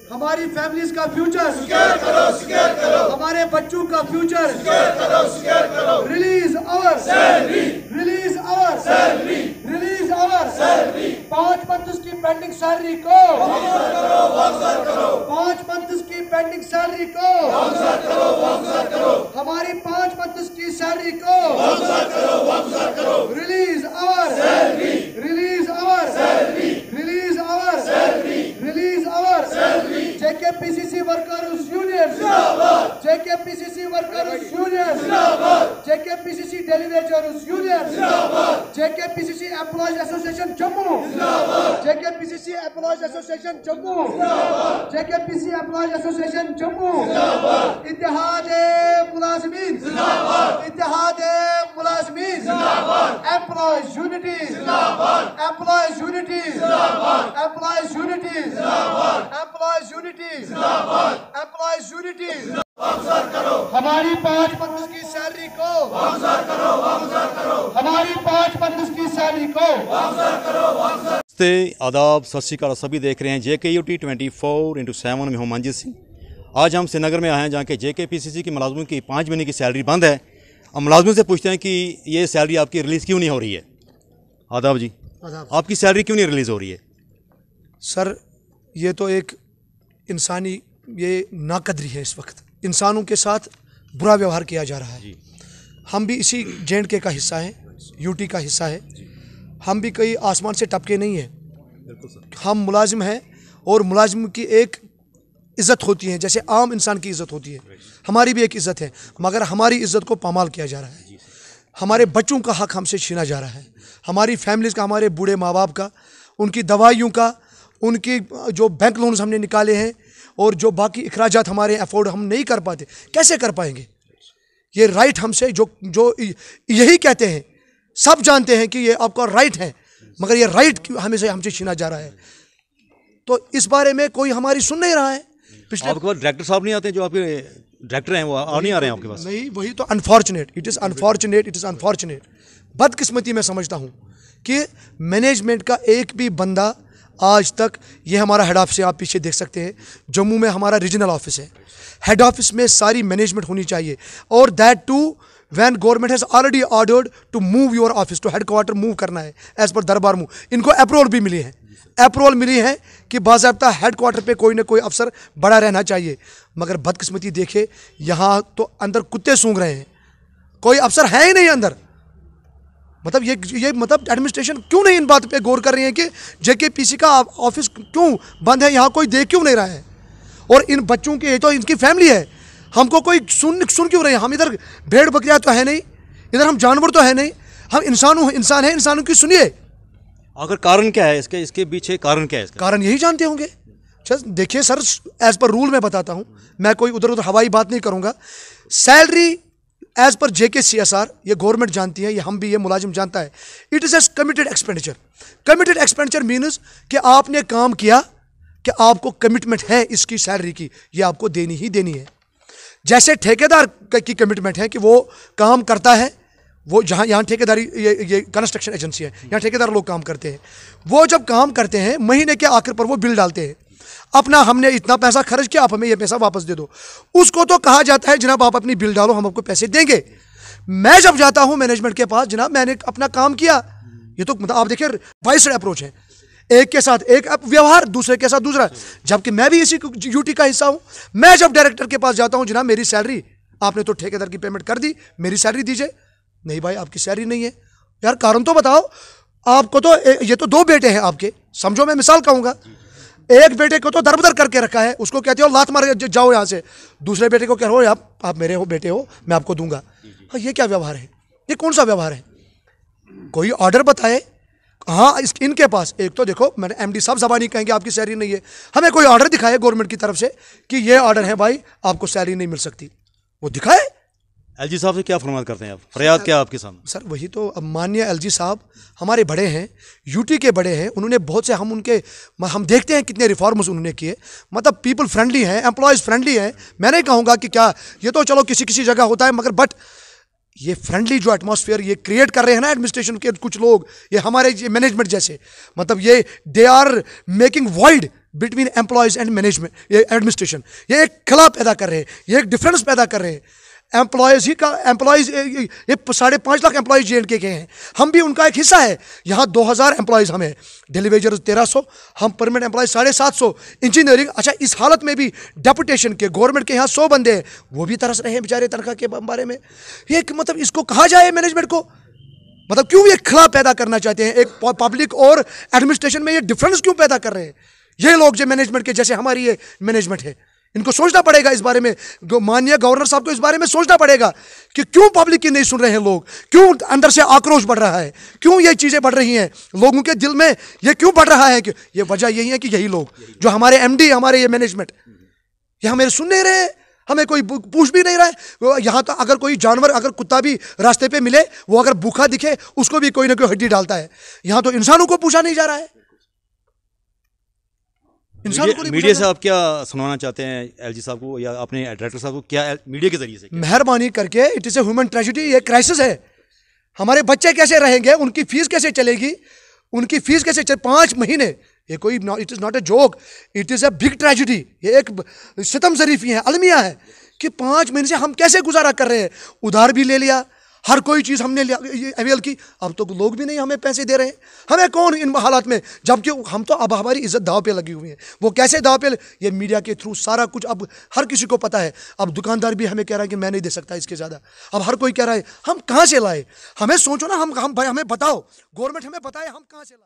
हमारी फैमिलीज का future secure करो, हमारे बच्चों का फ्यूचर सिक्योर करो, release our salary, release our salary, release our salary, 5 months की पेंडिंग सैलरी को वापस करो, 5 मंथ्स की पेंडिंग सैलरी को वापस करो, हमारी 5 मंथ्स की सैलरी को वापस करो, release our salary, release our salary, release our salary, release our salary, JKPCC workers union जिंदाबाद, JKPCC वर्कर्स यूनियन जिंदाबाद, JKPCC डेलीवेटर्स यूनियन जिंदाबाद, JKPCC एम्प्लॉयज एसोसिएशन जम्मू जिंदाबाद, JKPCC एम्प्लॉयज एसोसिएशन जम्मू जिंदाबाद, JKPCC एम्प्लॉयज एसोसिएशन जम्मू जिंदाबाद, इत्तेहाद मुलाजिमीन जिंदाबाद, इत्तेहाद मुलाजिमीन जिंदाबाद, एम्प्लॉयज यूनिटी जिंदाबाद, employees unity जिंदाबाद, एम्प्लॉयज यूनिटी जिंदाबाद, एम्प्लॉयज यूनिटी जिंदाबाद, एम्प्लॉयज यूनिटी वापस करो, हमारी 5 मंथ्स की सैलरी को वापस करो, हमारी 5 मंथ्स की सैलरी को नमस्ते, आदाब, सत श्री अकाल। सभी देख रहे हैं JKUT 24x7 में हूं मंजीत सिंह। आज हम श्रीनगर में आए हैं जहाँ के JKPCC के मुलाजमों की 5 महीने की सैलरी बंद है। हम मुलाजमों से पूछते हैं कि ये सैलरी आपकी रिलीज़ क्यों नहीं हो रही है। आदाब जी, आपकी सैलरी क्यों नहीं रिलीज़ हो रही है? सर, ये तो एक इंसानी ये नाकदरी है। इस वक्त इंसानों के साथ बुरा व्यवहार किया जा रहा है। हम भी इसी J&K का हिस्सा है, UT का हिस्सा है। हम भी कहीं आसमान से टपके नहीं हैं। हम मुलाजिम हैं और मुलाजिम की एक इज़्ज़त होती है, जैसे आम इंसान की इज़्ज़त होती है। हमारी भी एक इज़्ज़त है, मगर हमारी इज़्ज़त को पामाल किया जा रहा है। हमारे बच्चों का हक हमसे छीना जा रहा है। हमारी फैमिलीज़ का, हमारे बूढ़े माँ बाप का, उनकी दवाइयों का, उनकी जो बैंक लोन्स हमने निकाले हैं और जो बाकी अखराजात हमारे अफोर्ड हम नहीं कर पाते, कैसे कर पाएंगे? ये राइट हमसे जो यही कहते हैं, सब जानते हैं कि ये आपका राइट है, मगर ये राइट हमसे छीना जा रहा है। तो इस बारे में कोई हमारी सुन नहीं रहा है। पिछले आपके पास डायरेक्टर साहब नहीं आते? जो आपके डायरेक्टर हैं वो नहीं आ रहे हैं आपके पास? नहीं, वही तो अनफॉर्चुनेट, इट इज़ अनफॉर्चुनेट। बदकिस्मती मैं समझता हूँ कि मैनेजमेंट का एक भी बंदा आज तक, ये हमारा हेड ऑफिस है, आप पीछे देख सकते हैं, जम्मू में हमारा रीजनल ऑफिस है। हेड ऑफिस में सारी मैनेजमेंट होनी चाहिए, और that too when government has already ordered to move your office to headquarter, move करना है एज पर दरबार मूव। इनको अप्रूवल भी मिली है, कि बाज़ाब्ता हेडक्वार्टर पे कोई ना कोई अफसर बड़ा रहना चाहिए। मगर बदकिस्मती देखे, यहाँ तो अंदर कुत्ते सूंघ रहे हैं, कोई अफसर है ही नहीं अंदर। मतलब ये मतलब एडमिनिस्ट्रेशन क्यों नहीं इन बात पे गौर कर रही है कि JKPCC का ऑफिस क्यों बंद है, यहाँ कोई देख क्यों नहीं रहा है? और इन बच्चों के, तो इनकी फैमिली है, हमको कोई सुन क्यों रहे हैं? हम इधर भेड़ बकरियाँ तो है नहीं, इधर हम जानवर तो है नहीं, हम इंसान है, इंसानों की सुनिए। आखिर कारण क्या है इसके पीछे? कारण क्या है इसका? कारण यही जानते होंगे। देखिए सर, एज पर रूल मैं बताता हूँ, मैं कोई उधर हवाई बात नहीं करूँगा। सैलरी एज पर JKCSR, ये गवर्नमेंट जानती है, ये हम भी, ये मुलाजिम जानता है। It is as committed expenditure. Committed expenditure means कि आपने काम किया, कि आपको कमिटमेंट है इसकी सैलरी की, ये आपको देनी ही देनी है। जैसे ठेकेदार की कमिटमेंट है कि वो काम करता है, वो यहाँ ठेकेदारी, ये कंस्ट्रक्शन एजेंसी है, यहाँ ठेकेदार लोग काम करते हैं। वो जब काम करते हैं, महीने के आखिर पर वो बिल डालते हैं, अपना हमने इतना पैसा खर्च किया, आप हमें ये पैसा वापस दे दो। उसको तो कहा जाता है जनाब आप अपनी बिल डालो, हम आपको पैसे देंगे। मैं जब जाता हूँ मैनेजमेंट के पास, जनाब मैंने अपना काम किया, ये तो मतलब आप देखिए वाइस्ड अप्रोच है, एक के साथ एक व्यवहार, दूसरे के साथ दूसरा। जबकि मैं भी इसी UT का हिस्सा हूँ। मैं जब डायरेक्टर के पास जाता हूँ, जनाब मेरी सैलरी, आपने तो ठेकेदार की पेमेंट कर दी, मेरी सैलरी दीजिए। नहीं भाई, आपकी सैलरी नहीं है। यार कारण तो बताओ। आपको तो ये तो 2 बेटे हैं आपके, समझो मैं मिसाल कहूँगा, एक बेटे को तो दरबदर करके रखा है, उसको कहते हो लात मार जाओ यहाँ से। दूसरे बेटे को कह रहे हो आप मेरे हो, बेटे हो, मैं आपको दूंगा। हाँ, ये क्या व्यवहार है? ये कौन सा व्यवहार है? कोई ऑर्डर बताए। हाँ, इनके पास एक तो देखो, मैंने MD साहब ज़बानी कहेंगे आपकी सैलरी नहीं है, हमें कोई ऑर्डर दिखाए गवर्नमेंट की तरफ से कि ये ऑर्डर है भाई, आपको सैलरी नहीं मिल सकती, वो दिखाए। LG साहब से क्या फरमात करते हैं आप? फरियाद क्या आपके सामने? सर वही तो, अब माननीय LG साहब हमारे बड़े हैं, UT के बड़े हैं, उन्होंने बहुत से, हम देखते हैं कितने रिफॉर्म्स उन्होंने किए। मतलब पीपल फ्रेंडली हैं, एम्प्लॉयज़ फ्रेंडली हैं। मैं नहीं कहूँगा कि क्या, ये तो चलो किसी जगह होता है, मगर बट ये फ्रेंडली जो एटमॉस्फेयर ये क्रिएट कर रहे हैं ना एडमिनिस्ट्रेशन के कुछ लोग, ये हमारे मैनेजमेंट जैसे, मतलब ये they are making void between employees and management, ये एडमिनिस्ट्रेशन, ये एक खला पैदा कर रहे हैं, ये एक डिफरेंस पैदा कर रहे हैं। एम्प्लॉयज़ ये 5.5 लाख एम्प्लॉयज़ JNK के हैं, हम भी उनका एक हिस्सा है। यहाँ 2000 एम्प्लॉयज़ हमें, डेली वेजर 1300, हम परमानेंट एम्प्लॉयज़ 750, इंजीनियरिंग। अच्छा, इस हालत में भी डेपुटेशन के गवर्नमेंट के यहाँ 100 बंदे हैं, वो भी तरस रहे हैं बेचारे तनख्वाह के बारे में। ये मतलब इसको कहा जाए मैनेजमेंट को, मतलब क्यों ये खला पैदा करना चाहते हैं? एक पब्लिक और एडमिनिस्ट्रेशन में ये डिफरेंस क्यों पैदा कर रहे हैं ये लोग जो मैनेजमेंट के, जैसे हमारी ये मैनेजमेंट है? इनको सोचना पड़ेगा इस बारे में, माननीय गवर्नर साहब को इस बारे में सोचना पड़ेगा कि क्यों पब्लिक की नहीं सुन रहे हैं लोग, क्यों अंदर से आक्रोश बढ़ रहा है, क्यों ये चीज़ें बढ़ रही हैं लोगों के दिल में, ये क्यों बढ़ रहा है? कि ये वजह यही है कि यही लोग जो हमारे MD, हमारे ये मैनेजमेंट, ये हमें सुन नहीं रहे, हमें कोई पूछ भी नहीं रहा है। यहाँ तो अगर कोई जानवर, अगर कुत्ता भी रास्ते पे मिले, वो अगर भूखा दिखे उसको भी कोई ना कोई हड्डी डालता है। यहाँ तो इंसानों को पूछा नहीं जा रहा है। मीडिया से आप क्या सुनाना चाहते हैं LG साहब को या अपने डायरेक्टर साहब को, क्या मीडिया के जरिए से? मेहरबानी करके, it is a human tragedy, ये क्राइसिस है। हमारे बच्चे कैसे रहेंगे, उनकी फीस कैसे चलेगी, उनकी फीस कैसे 5 महीने, ये कोई, it is not a joke, it is a big tragedy. ये एक सितम ज़रीफ़ी है, अलमिया है कि 5 महीने से हम कैसे गुजारा कर रहे हैं। उधार भी ले लिया, हर कोई चीज़ हमने अवेल की, अब तो लोग भी नहीं हमें पैसे दे रहे हैं। हमें कौन इन हालात में, जबकि हम तो अब हमारी इज्जत दाव पे लगी हुई है। वो कैसे दाव पे? ये मीडिया के थ्रू सारा कुछ अब हर किसी को पता है। अब दुकानदार भी हमें कह रहा है कि मैं नहीं दे सकता इसके ज़्यादा। अब हर कोई कह रहा है, हम कहाँ से लाए? हमें सोचो ना, हमें बताओ, गवर्नमेंट हमें बताए हम कहाँ से लाए।